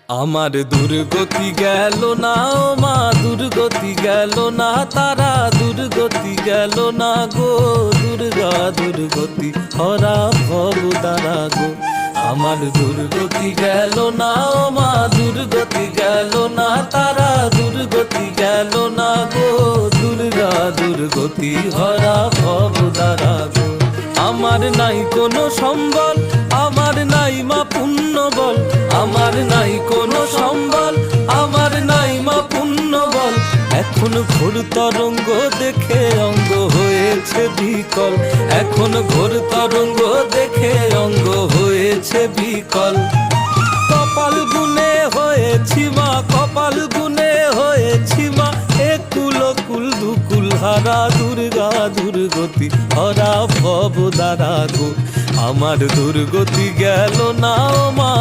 আমার দুর্গতি গেল না ও মা, দুর্গতি গেল না, তারা দুর্গতি গেল না গো। দুর্গা দুর্গতি হরা ভব দ্বারা গো। আমার দুর্গতি গেল না ও মা, দুর্গতি গেল না, তারা দুর্গতি গেল না গো। দুর্গা দুর্গতি হরা ভব দ্বারা গো। আমার নাই কোনো সম্বল, আমার নাই মা পুণ্য বল, আমার নাই কোনো সম্বল, আমার নাই মা পুণ্য বল। এখন ঘোর তরঙ্গ দেখে অঙ্গ হয়েছে বিকল, এখন ঘোর তরঙ্গ দেখে অঙ্গ হয়েছে বিকল। কপাল গুনে হয়েছি মা, কপাল গুনে হয়েছি মা, একুল কুল দুকুল হারা। দুর্গা দুর্গতি হরা ভব দ্বারা গো। আমার দুর্গতি গেল না ও মা।